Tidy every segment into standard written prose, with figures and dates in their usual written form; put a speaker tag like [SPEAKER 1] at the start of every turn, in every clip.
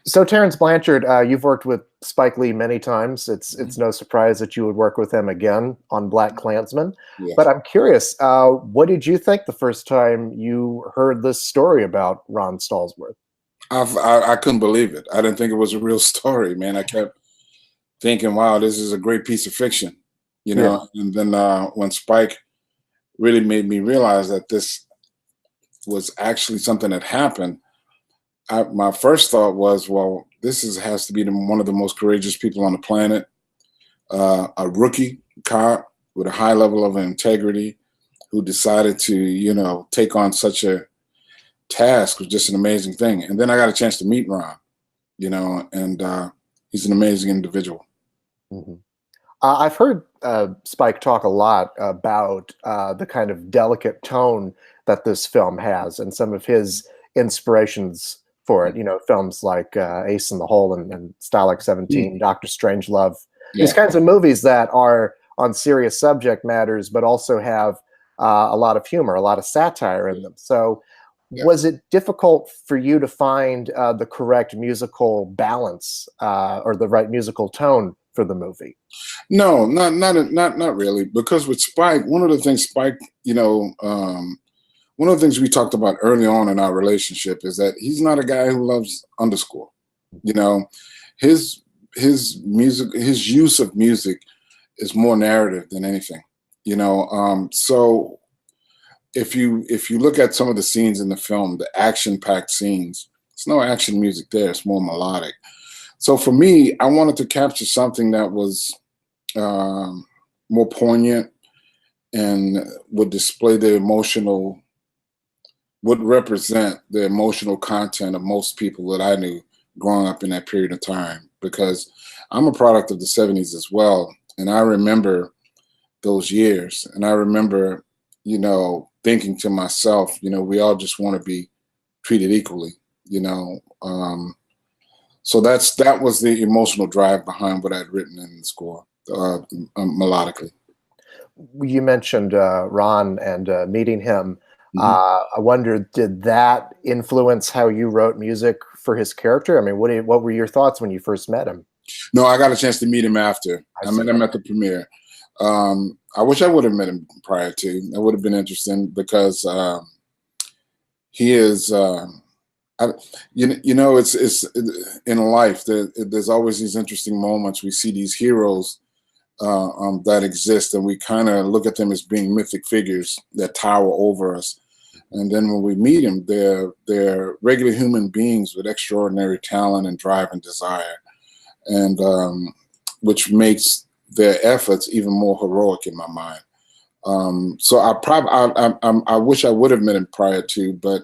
[SPEAKER 1] So Terence Blanchard, you've worked with Spike Lee many times. It's no surprise that you would work with him again on BlacKkKlansman.
[SPEAKER 2] Yeah,
[SPEAKER 1] But I'm curious, what did you think the first time you heard this story about Ron Stallsworth?
[SPEAKER 2] I couldn't believe it. I didn't think it was a real story, man. I kept thinking, wow, this is a great piece of fiction,
[SPEAKER 1] Yeah.
[SPEAKER 2] And then when Spike really made me realize that this was actually something that happened, my first thought was, well, has to be one of the most courageous people on the planet, a rookie cop with a high level of integrity who decided to, take on such a task was just an amazing thing. And then I got a chance to meet Ron, and he's an amazing individual.
[SPEAKER 1] hmm I've heard Spike talk a lot about the kind of delicate tone that this film has and some of his inspirations for it. You know, films like Ace in the Hole and Stalag 17, Doctor Strangelove, these
[SPEAKER 2] Yeah.
[SPEAKER 1] kinds of movies that are on serious subject matters, but also have a lot of humor, a lot of satire in them. So,
[SPEAKER 2] Yeah.
[SPEAKER 1] was it difficult for you to find the correct musical balance or the right musical tone for the movie?
[SPEAKER 2] No, not really. Because with Spike, one of the things one of the things we talked about early on in our relationship is that he's not a guy who loves underscore. You know, his music, his use of music is more narrative than anything. So if you look at some of the scenes in the film, the action-packed scenes, there's no action music there. It's more melodic. So for me, I wanted to capture something that was more poignant and would display would represent the emotional content of most people that I knew growing up in that period of time. Because I'm a product of the 70s as well. And I remember those years. And I remember, thinking to myself, we all just want to be treated equally, So that was the emotional drive behind what I'd written in the score, melodically.
[SPEAKER 1] You mentioned Ron and meeting him.
[SPEAKER 2] Mhm.
[SPEAKER 1] I wonder, did that influence how you wrote music for his character? I mean, what were your thoughts when you first met him?
[SPEAKER 2] No, I got a chance to meet him after.
[SPEAKER 1] I
[SPEAKER 2] I met
[SPEAKER 1] see.
[SPEAKER 2] him at the premiere. I wish I would have met him prior to. That would have been interesting because he is. It's in life. There's always these interesting moments. We see these heroes that exist, and we kind of look at them as being mythic figures that tower over us. And then when we meet them, they're regular human beings with extraordinary talent and drive and desire, and which makes their efforts even more heroic in my mind. So I wish I would have met him prior to, but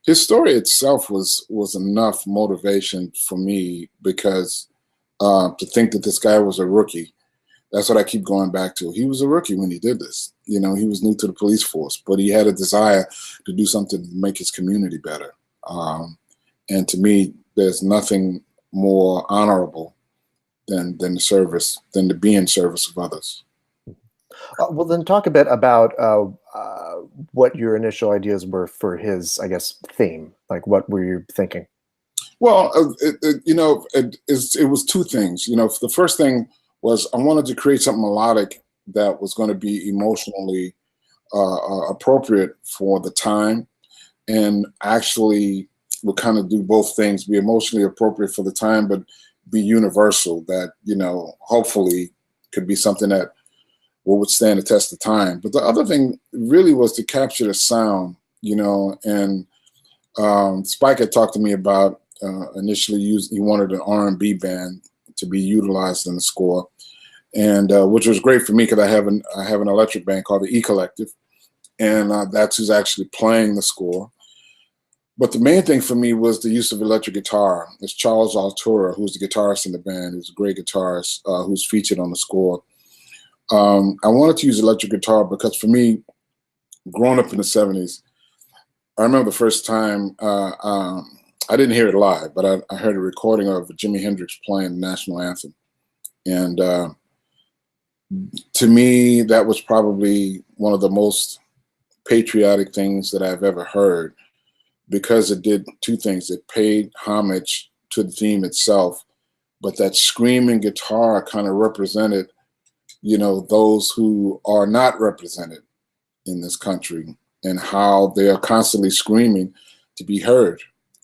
[SPEAKER 2] his story itself was enough motivation for me because to think that this guy was a rookie. That's what I keep going back to. He was a rookie when he did this. He was new to the police force, but he had a desire to do something to make his community better. And to me, there's nothing more honorable than to be in service of others.
[SPEAKER 1] Well, then talk a bit about what your initial ideas were for his, I guess, theme. Like, what were you thinking?
[SPEAKER 2] Well, it was two things. The first thing was I wanted to create something melodic that was going to be emotionally appropriate for the time, and actually would kind of do both things: be emotionally appropriate for the time, but be universal. That hopefully could be something that will withstand the test of time. But the other thing really was to capture the sound, and Spike had talked to me about initially he wanted an R&B band to be utilized in the score, and which was great for me because I have an electric band called the E Collective, and that's who's actually playing the score. But the main thing for me was the use of electric guitar. It's Charles Altura, who's the guitarist in the band, who's a great guitarist, who's featured on the score. I wanted to use electric guitar because for me, growing up in the 70s, I remember the first time, I didn't hear it live, but I heard a recording of Jimi Hendrix playing the national anthem. And to me, that was probably one of the most patriotic things that I've ever heard because it did two things. It paid homage to the theme itself, but that screaming guitar kind of represented, those who are not represented in this country and how they are constantly screaming to be heard,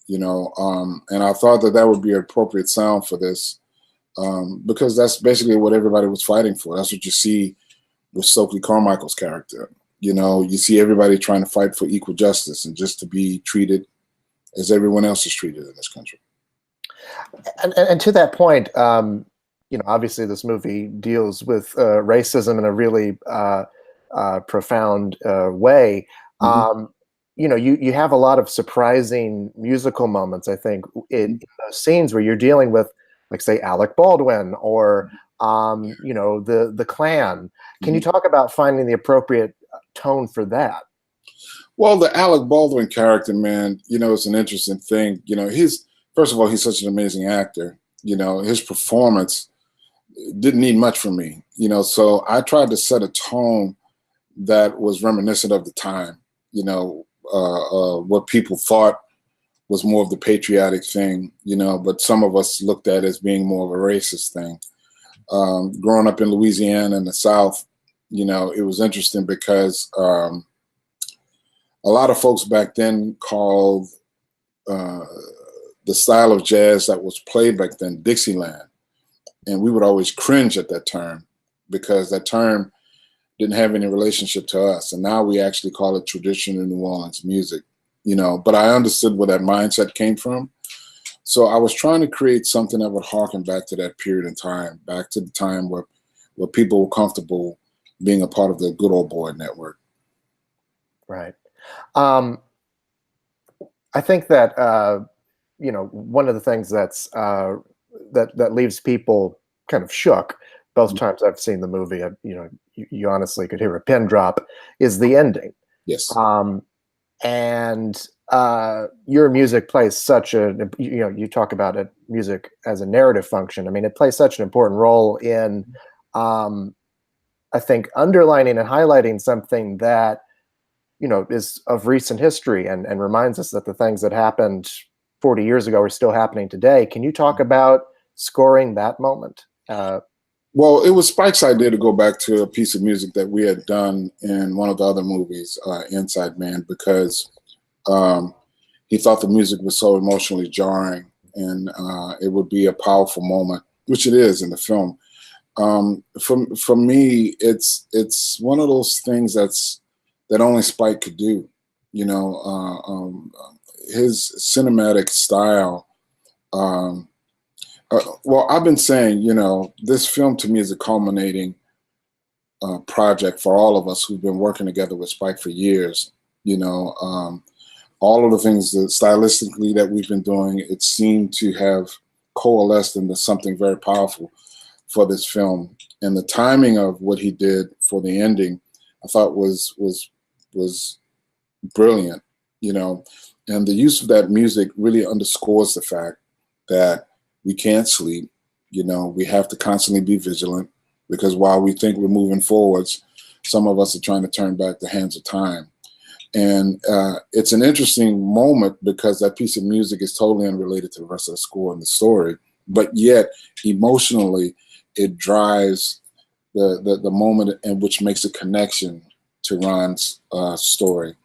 [SPEAKER 2] and I thought that would be an appropriate sound for this, because that's basically what everybody was fighting for. That's what you see with Stokely Carmichael's character. You see everybody trying to fight for equal justice and just to be treated as everyone else is treated in this country.
[SPEAKER 1] And to that point, obviously this movie deals with racism in a really profound way.
[SPEAKER 2] Mm-hmm.
[SPEAKER 1] You have a lot of surprising musical moments, I think, in those scenes where you're dealing with, like, say, Alec Baldwin or the Klan. Can you talk about finding the appropriate tone for that?
[SPEAKER 2] Well, the Alec Baldwin character, man, it's an interesting thing. First of all, he's such an amazing actor. His performance didn't need much from me. So I tried to set a tone that was reminiscent of the time. What people thought was more of the patriotic thing, but some of us looked at it as being more of a racist thing. Growing up in Louisiana in the South, it was interesting because a lot of folks back then called the style of jazz that was played back then Dixieland. And we would always cringe at that term because that term didn't have any relationship to us. And now we actually call it traditional New Orleans music, but I understood where that mindset came from. So I was trying to create something that would harken back to that period in time, back to the time where people were comfortable being a part of the good old boy network.
[SPEAKER 1] Right. I think that, one of the things that's that leaves people kind of shook both times I've seen the movie, you honestly could hear a pin drop, is the ending.
[SPEAKER 2] Yes.
[SPEAKER 1] And your music plays such you talk about it, music as a narrative function. I mean, it plays such an important role in, I think, underlining and highlighting something that, is of recent history and reminds us that the things that happened 40 years ago are still happening today. Can you talk about scoring that moment?
[SPEAKER 2] Well, it was Spike's idea to go back to a piece of music that we had done in one of the other movies, Inside Man, because he thought the music was so emotionally jarring and it would be a powerful moment, which it is in the film. For me, it's one of those things that only Spike could do. His cinematic style. Well, I've been saying, this film to me is a culminating project for all of us who've been working together with Spike for years. All of the things that stylistically that we've been doing, it seemed to have coalesced into something very powerful for this film. And the timing of what he did for the ending, I thought was brilliant, and the use of that music really underscores the fact that we can't sleep. We have to constantly be vigilant because while we think we're moving forwards, some of us are trying to turn back the hands of time. And it's an interesting moment because that piece of music is totally unrelated to the rest of the score and the story, but yet emotionally it drives the moment in which makes a connection to Ron's story.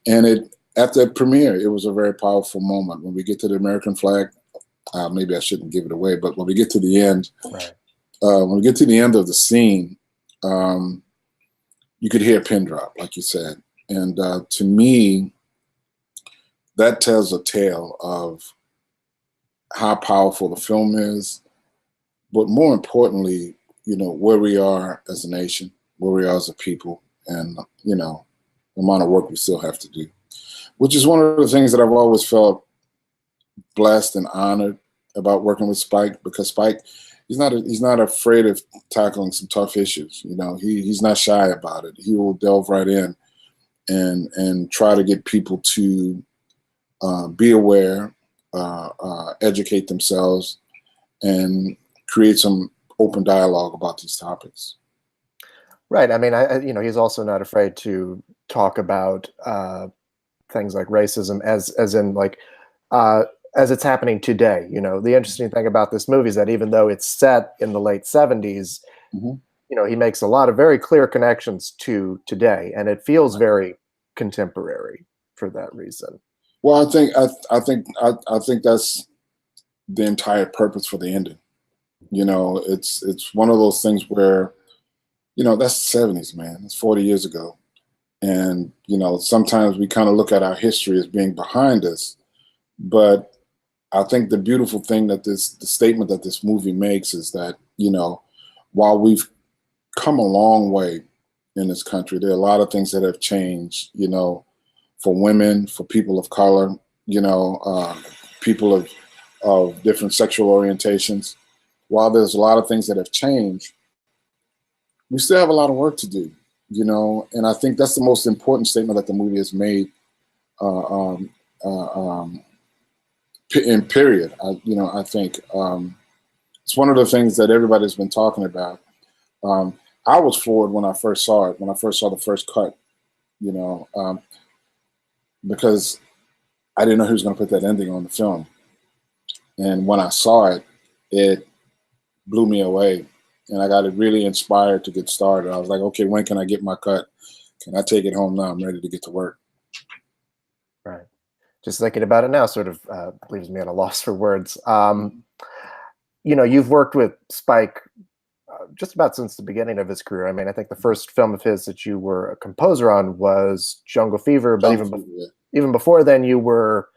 [SPEAKER 2] And at the premiere, it was a very powerful moment. When we get to the American flag, maybe I shouldn't give it away, but when we get to the end,
[SPEAKER 1] right.
[SPEAKER 2] When we get to the end of the scene, you could hear a pin drop, like you said. And to me, that tells a tale of how powerful the film is, but more importantly, where we are as a nation, where we are as a people, and, the amount of work we still have to do, which is one of the things that I've always felt blessed and honored about working with Spike, because Spike, he's not afraid of tackling some tough issues. He's not shy about it. He will delve right in and try to get people to be aware, educate themselves, and create some open dialogue about these topics.
[SPEAKER 1] Right. I mean, he's also not afraid to talk about things like racism, as in, like, as it's happening today. You know, the interesting thing about this movie is that even though it's set in the late 70s,
[SPEAKER 2] Mm-hmm.
[SPEAKER 1] you know, he makes a lot of very clear connections to today, and it feels very contemporary for that reason.
[SPEAKER 2] Well, I think that's the entire purpose for the ending. You know, it's one of those things where, you know, that's the 70s, man. It's 40 years ago. And, you know, sometimes we kind of look at our history as being behind us. But I think the beautiful thing that the statement that this movie makes is that, you know, while we've come a long way in this country, there are a lot of things that have changed, you know, for women, for people of color, you know, people of different sexual orientations. While there's a lot of things that have changed, we still have a lot of work to do, you know, and I think that's the most important statement that the movie has made uh, um, in period. You know, I think it's one of the things that everybody's been talking about. I was floored when I first saw it, when I first saw the first cut, you know, because I didn't know who was going to put that ending on the film. And when I saw it, it blew me away. And I got really inspired to get started. I was like, okay, when can I get my cut? Can I take it home now? I'm ready to get to work.
[SPEAKER 1] Right. Just thinking about it now sort of leaves me at a loss for words. You know, you've worked with Spike just about since the beginning of his career. I mean, I think the first film of his that you were a composer on was Jungle Fever, but even before then, you were,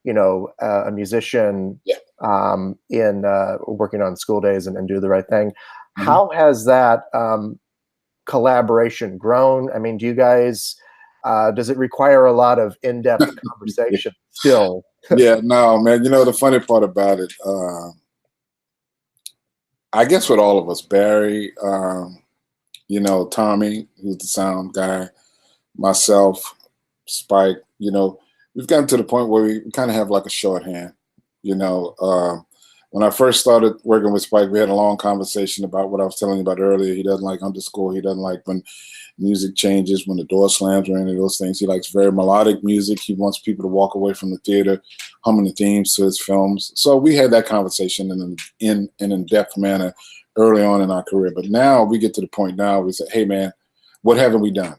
[SPEAKER 1] you know, a musician in working on School Days and Do the Right Thing. Mm-hmm. How has that collaboration grown? I mean, do you guys, does it require a lot of in-depth conversation still?
[SPEAKER 2] Yeah, no, man. You know, the funny part about it, I guess with all of us, Barry, you know, Tommy, who's the sound guy, myself, Spike, you know, we've gotten to the point where we kind of have like a shorthand, you know. When I first started working with Spike, we had a long conversation about what I was telling you about earlier. He doesn't like underscore. He doesn't like when music changes, when the door slams or any of those things. He likes very melodic music. He wants people to walk away from the theater humming the themes to his films. So we had that conversation in an in-depth manner early on in our career. But now we get to the point now we say, hey, man, what haven't we done?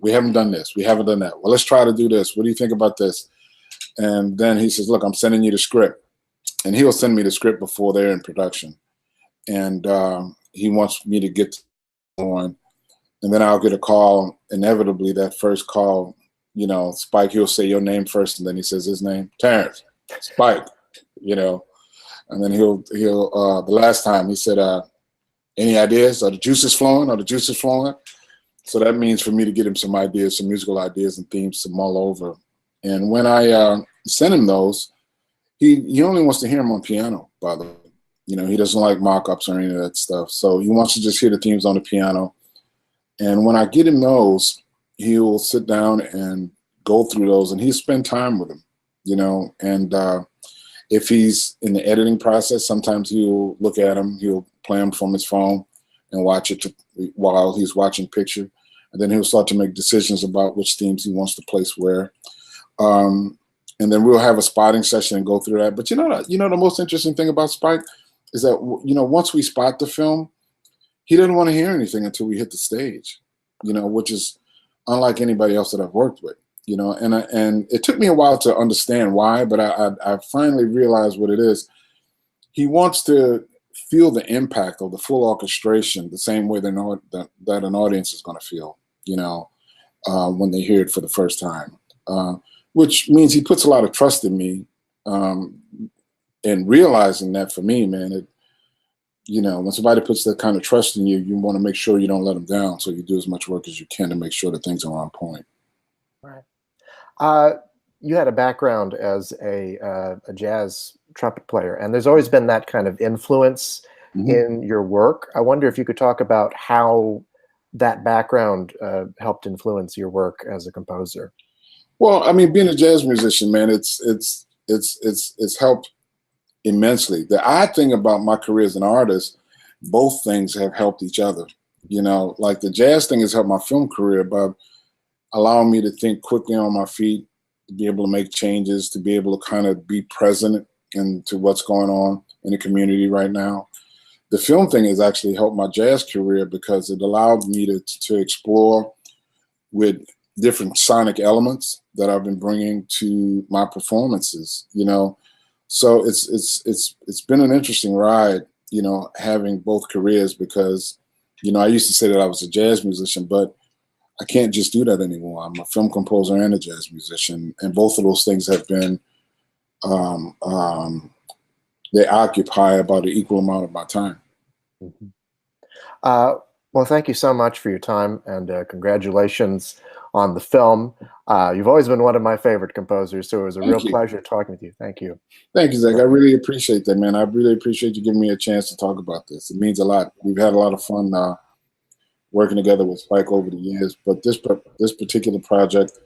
[SPEAKER 2] We haven't done this. We haven't done that. Well, let's try to do this. What do you think about this? And then he says, look, I'm sending you the script. And he'll send me the script before they're in production. And he wants me to get on. And then I'll get a call. Inevitably, that first call, you know, Spike, he'll say your name first. And then he says his name, Terence, Spike, you know. And then he'll the last time he said, any ideas? Are the juices flowing? Are the juices flowing? So that means for me to get him some ideas, some musical ideas and themes to mull over. And when I send him those, he only wants to hear them on piano, by the way. You know, he doesn't like mock-ups or any of that stuff. So he wants to just hear the themes on the piano. And when I get him those, he'll sit down and go through those, and he'll spend time with them, you know. And if he's in the editing process, sometimes he'll look at them, he'll play them from his phone and watch it while he's watching picture. And then he'll start to make decisions about which themes he wants to place where. And then we'll have a spotting session and go through that. But you know, the most interesting thing about Spike is that, you know, once we spot the film, he doesn't want to hear anything until we hit the stage, you know, which is unlike anybody else that I've worked with, you know. And it took me a while to understand why, but I finally realized what it is. He wants to feel the impact of the full orchestration the same way that an audience is going to feel, you know, when they hear it for the first time. Which means he puts a lot of trust in me, and realizing that for me, man, you know, when somebody puts that kind of trust in you, you want to make sure you don't let them down. So you do as much work as you can to make sure that things are on point.
[SPEAKER 1] Right. You had a background as a jazz trumpet player, and there's always been that kind of influence in your work. I wonder if you could talk about how that background helped influence your work as a composer.
[SPEAKER 2] Well, I mean, being a jazz musician, man, it's helped immensely. The odd thing about my career as an artist, both things have helped each other. You know, like the jazz thing has helped my film career by allowing me to think quickly on my feet, to be able to make changes, to be able to kind of be present into what's going on in the community right now. The film thing has actually helped my jazz career because it allowed me to explore with different sonic elements that I've been bringing to my performances, you know. So it's been an interesting ride, you know, having both careers, because, you know, I used to say that I was a jazz musician, but I can't just do that anymore. I'm a film composer and a jazz musician, and both of those things have been they occupy about an equal amount of my time.
[SPEAKER 1] Mhm. Well, thank you so much for your time, and congratulations on the film. You've always been one of my favorite composers, so it was a real
[SPEAKER 2] Thank you.
[SPEAKER 1] pleasure talking with you. Thank you.
[SPEAKER 2] Thank you, Zach. I really appreciate that, man. I really appreciate you giving me a chance to talk about this. It means a lot. We've had a lot of fun working together with Spike over the years, but this particular project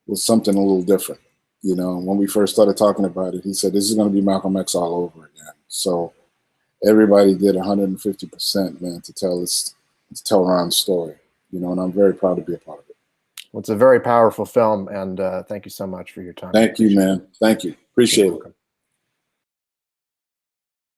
[SPEAKER 2] was something a little different. You know, when we first started talking about it, he said, "This is going to be Malcolm X all over again." So everybody did 150%, man, to tell Ron's story. You know, and I'm very proud to be a part of it.
[SPEAKER 1] Well, it's a very powerful film, and thank you so much for your time.
[SPEAKER 2] Thank you, man. Thank you. Appreciate it.